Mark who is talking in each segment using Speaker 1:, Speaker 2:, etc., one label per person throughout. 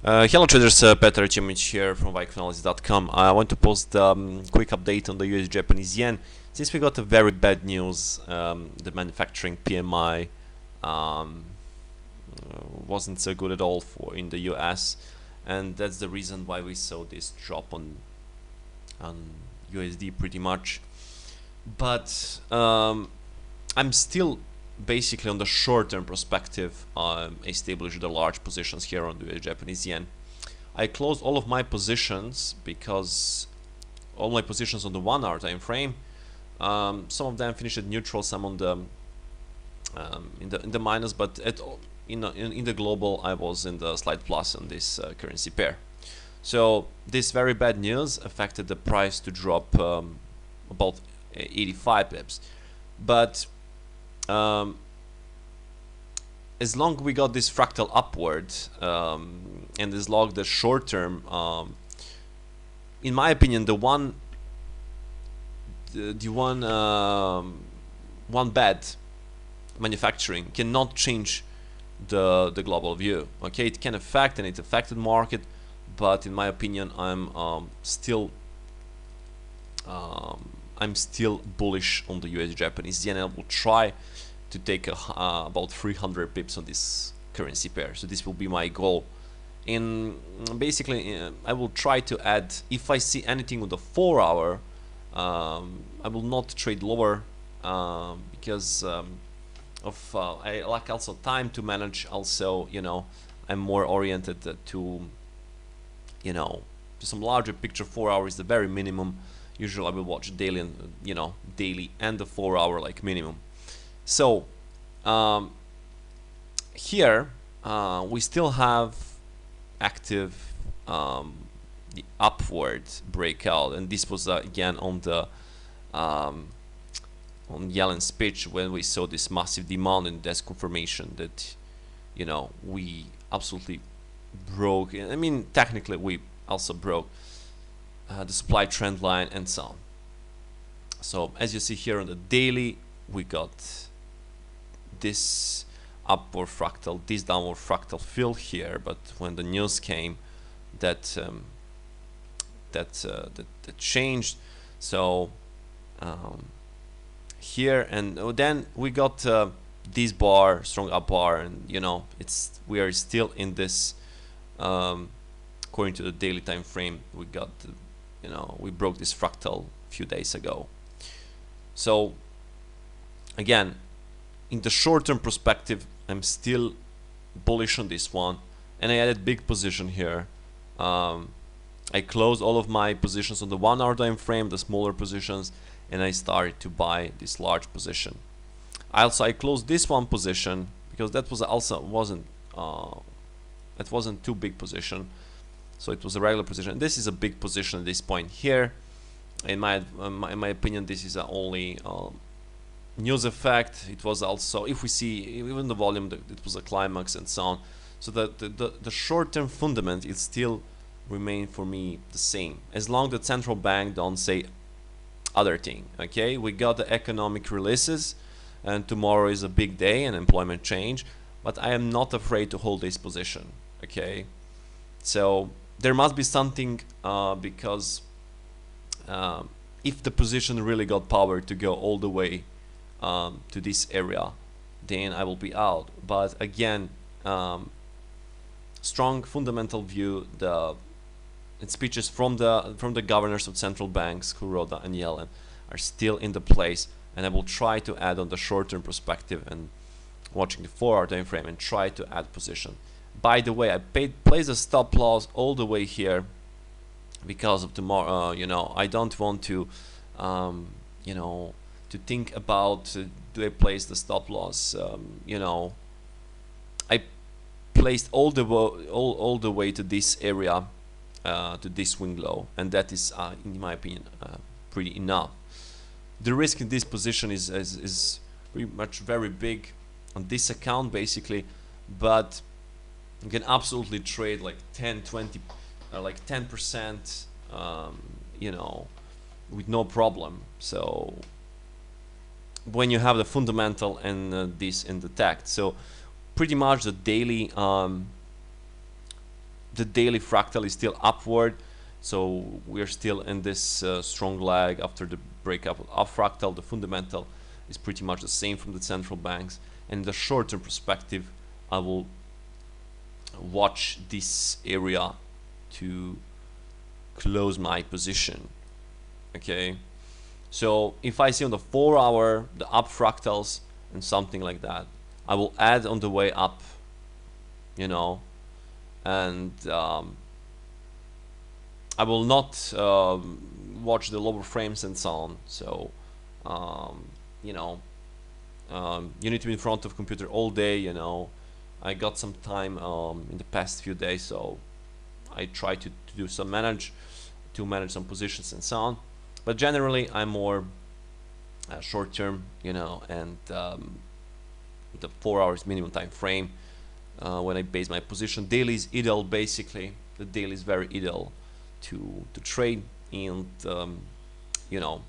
Speaker 1: Hello traders, petar.jacimovic here from vikinganalysis.com. I want to post a quick update on the US Japanese yen. Since we got a very bad news, the manufacturing PMI wasn't so good at all in the US, and that's the reason why we saw this drop on USD pretty much. But I'm still basically on the short-term perspective. I established the large positions here on the Japanese yen. I closed all of my positions because all my positions on the 1 hour time frame. Some of them finished at neutral, some on the in the minus, but in the global I was in the slight plus on this currency pair. So this very bad news affected the price to drop about 85 pips, but as long we got this fractal upward and as long the short term, in my opinion, the one bad manufacturing cannot change the global view. Okay, it can affect, and it affected market, but in my opinion, I'm still bullish on the US Japanese yen. I will try to take about 300 pips on this currency pair. So this will be my goal. And basically, I will try to add, if I see anything on the 4 hour, I will not trade lower because I lack also time to manage. Also, I'm more oriented to some larger picture. 4 hours is the very minimum. Usually I will watch daily and daily and the 4 hour like minimum. So here we still have active the upward breakout, and this was again on the on Yellen's speech when we saw this massive demand, and that's confirmation that we absolutely broke. I mean, technically we also broke the supply trend line and so on. So as you see here on the daily, we got this upward fractal, this downward fractal fill here, but when the news came, that changed. So here, and then we got this bar, strong up bar, and we are still in this. According to the daily time frame, we got we broke this fractal a few days ago. So again, in the short-term perspective, I'm still bullish on this one, and I added big position here. I closed all of my positions on the 1 hour time frame, the smaller positions, and I started to buy this large position. I closed this one position because that was also wasn't too big position, so it was a regular position. This is a big position at this point here. In my opinion, this is only news effect. It was also, if we see even the volume, it was a climax and so on. So the short-term fundament is still remain for me the same, as long as the central bank don't say other thing. Okay, we got the economic releases, and tomorrow is a big day and employment change, but I am not afraid to hold this position. Okay, so there must be something because if the position really got power to go all the way to this area, then I will be out. But again, strong fundamental view, the speeches from the governors of central banks, Kuroda and Yellen, are still in the place, and I will try to add on the short-term perspective and watching the 4 hour time frame and try to add position. By the way, I placed a stop loss all the way here because of tomorrow. I don't want to to think about do I place the stop loss. I placed all the way to this area, to this swing low, and that is in my opinion pretty enough. The risk in this position is pretty much very big on this account basically, but you can absolutely trade like 10, 20, like 10%, with no problem. So when you have the fundamental and this in the tech, so pretty much the daily the daily fractal is still upward, so we're still in this strong lag after the breakup of fractal. The fundamental is pretty much the same from the central banks, and in the short-term perspective I will watch this area to close my position. Okay, so if I see on the 4 hour the up fractals and something like that, I will add on the way up, you know, and I will not watch the lower frames and so on. So you know, you need to be in front of computer all day, you know. I got some time in the past few days, so I try to do some manage some positions and so on. But generally I'm more short term, you know, and the 4 hours minimum time frame when I base my position. Daily is ideal, basically. The daily is very ideal to trade, and you know,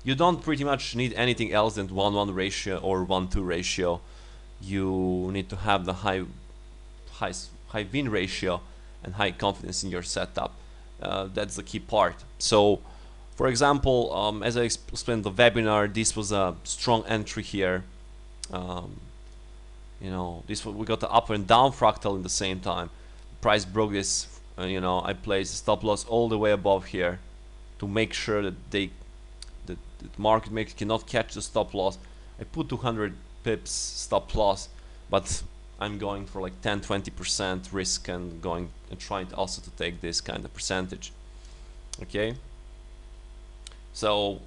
Speaker 1: you don't pretty much need anything else than 1:1 ratio or 1:2 ratio. You need to have the high win ratio and high confidence in your setup. That's the key part. So for example, as I explained in the webinar, this was a strong entry here. You know, we got the up and down fractal in the same time. Price broke this, you know, I placed the stop loss all the way above here to make sure that the market maker cannot catch the stop loss. I put 200 pips stop loss, but I'm going for like 10-20% risk and going and trying also to take this kind of percentage. Okay, so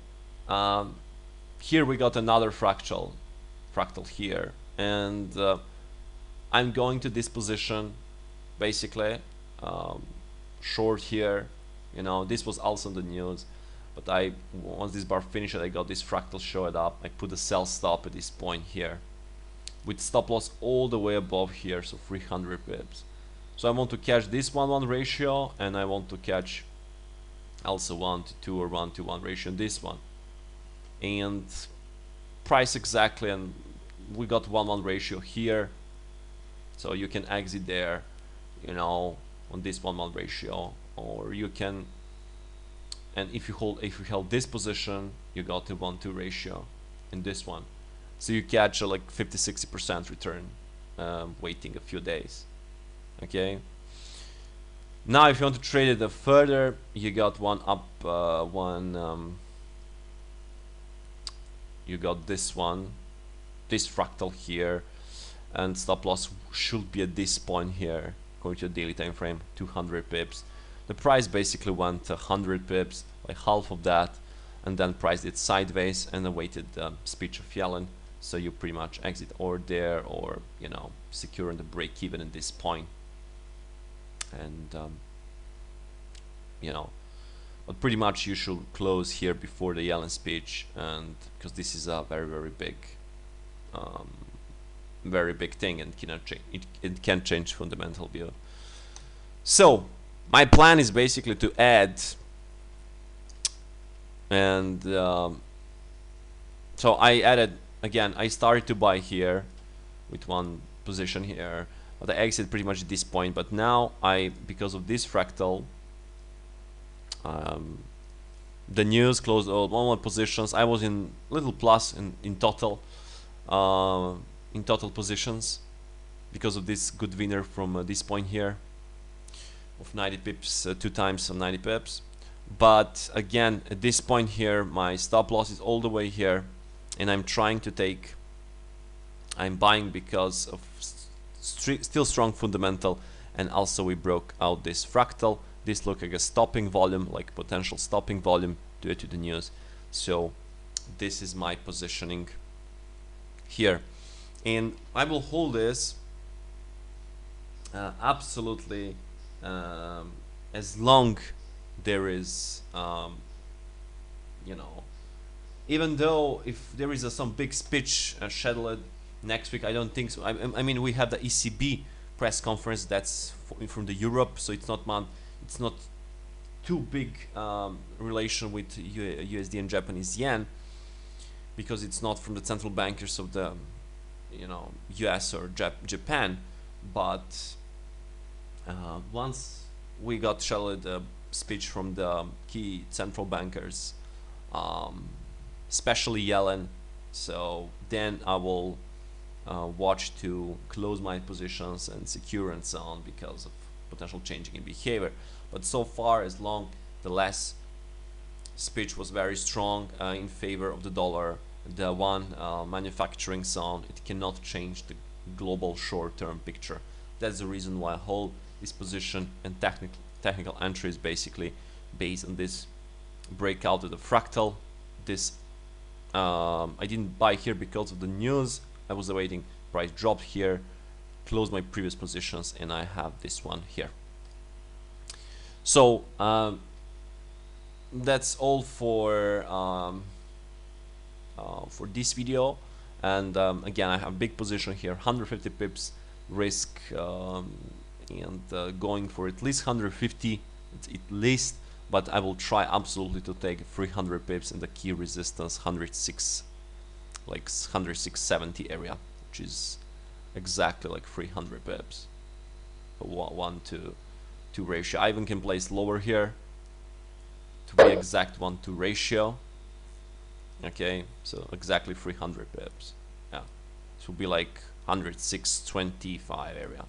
Speaker 1: here we got another fractal here, and I'm going to this position basically, short here. You know, this was also in the news, but once this bar finished, I got this fractal showed up. I put a sell stop at this point here with stop loss all the way above here, so 300 pips. So I want to catch this 1:1 ratio, and I want to catch also 1:2 or 1:1 ratio in this one, and price exactly, and we got 1:1 ratio here, so you can exit there, you know, on this 1:1 ratio, or you can, and if you held this position, you got a 1:2 ratio in this one, so you catch a like 50-60% return, waiting a few days. Okay, now if you want to trade it further, you got one up, you got this one, this fractal here, and stop loss should be at this point here according to the daily time frame, 200 pips. The price basically went 100 pips, like half of that, and then price did sideways and awaited the speech of Yellen. So you pretty much exit or there, or you know, secure in the break even at this point. And you know, but pretty much you should close here before the Yellen speech, and because this is a very big thing, and cannot change, it can change fundamental view. So my plan is basically to add, and so I added again. I started to buy here with one position here, but I exited pretty much at this point. But now because of this fractal, the news closed all 1:1 positions. I was in little plus in total positions because of this good winner from this point here of 90 pips, 2 times on 90 pips. But again, at this point here, my stop loss is all the way here, and I'm trying to take, I'm buying because of still strong fundamental, and also we broke out this fractal. This look like a stopping volume, like potential stopping volume due to the news. So this is my positioning here, and I will hold this absolutely as long there is you know, even though if there is some big speech scheduled next week, I don't think so. I mean, we have the ECB press conference that's from the Europe, so it's not too big relation with USD and Japanese yen, because it's not from the central bankers of the, you know, US or Japan. But Once we got shelled a speech from the key central bankers, especially Yellen, so then I will watch to close my positions and secure and so on because of potential changing in behavior. But so far, as long the last speech was very strong in favor of the dollar, the one manufacturing zone, it cannot change the global short-term picture. That's the reason why I hold this position, and technical entry is basically based on this breakout of the fractal. This I didn't buy here because of the news. I was awaiting price drop here, close my previous positions, and I have this one here. So that's all for this video. And again, I have a big position here, 150 pips risk, and going for at least 150 at least, but I will try absolutely to take 300 pips in the key resistance 106, like 106.70 area, which is exactly like 300 pips. 1 to 2 ratio. I even can place lower here to be exact, 1-2 ratio. Okay, so exactly 300 pips. Yeah, it will be like 106.25 area.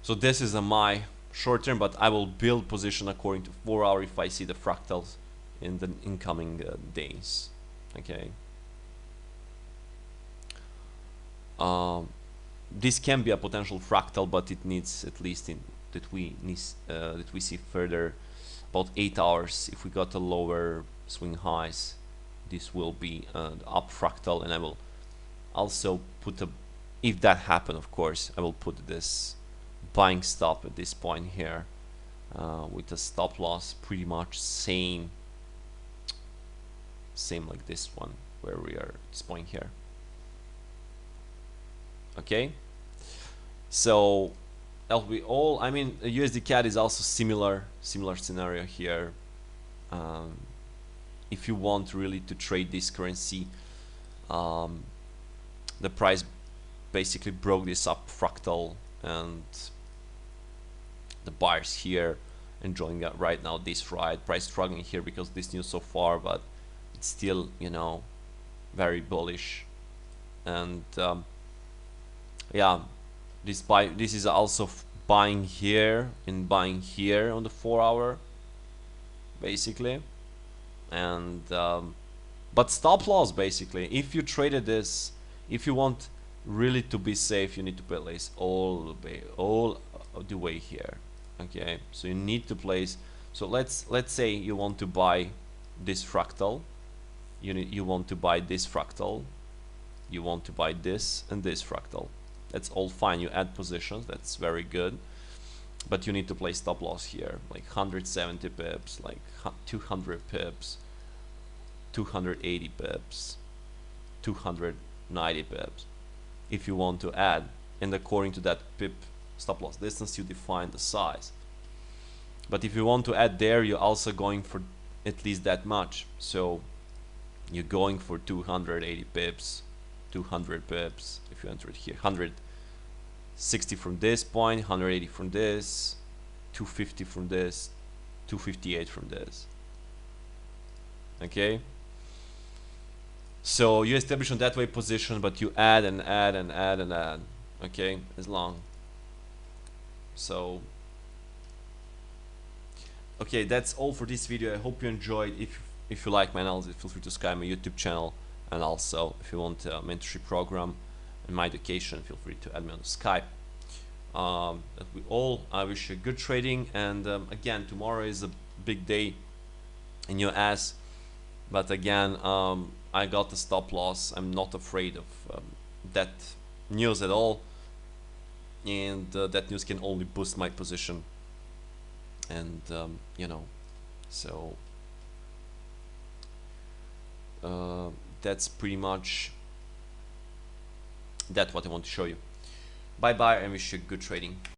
Speaker 1: So this is my short term, but I will build position according to 4 hour if I see the fractals in the incoming days. Okay. This can be a potential fractal, but it needs at least that we see further about 8 hours. If we got a lower swing highs, this will be the up fractal, and I will also put a, if that happen, of course, I will put this buying stop at this point here with a stop loss pretty much same like this one where we are at this point here. Okay, so that'll be all. I mean, USDCAD is also similar scenario here. If you want really to trade this currency, the price basically broke this up fractal, and the buyers here enjoying that right now this ride. Price struggling here because this news so far, but it's still, you know, very bullish. And yeah, this is also buying here and buying here on the 4 hour basically. And but stop loss basically, if you traded this, if you want really to be safe, you need to place all the way here. Okay, so you need to place, so let's say you want to buy this fractal, you want to buy this fractal, you want to buy this and this fractal. That's all fine, you add positions, that's very good, but you need to place stop loss here, like 170 pips, like 200 pips, 280 pips, 290 pips. If you want to add, and according to that pip stop loss distance, you define the size. But if you want to add there, you're also going for at least that much. So you're going for 280 pips, 200 pips. If you enter it here, 160 from this point, 180 from this, 250 from this, 258 from this. Okay. So you establish on that way position, but you add and add and add and add. Okay, as long. So okay, that's all for this video. I hope you enjoyed. If you like my analysis, feel free to subscribe my YouTube channel, and also if you want a mentorship program and my education, feel free to add me on Skype. That we all, I wish you good trading, and again, tomorrow is a big day in US, but again, I got the stop loss. I'm not afraid of that news at all, and that news can only boost my position, and you know, so that's pretty much what I want to show you. Bye bye, and wish you good trading.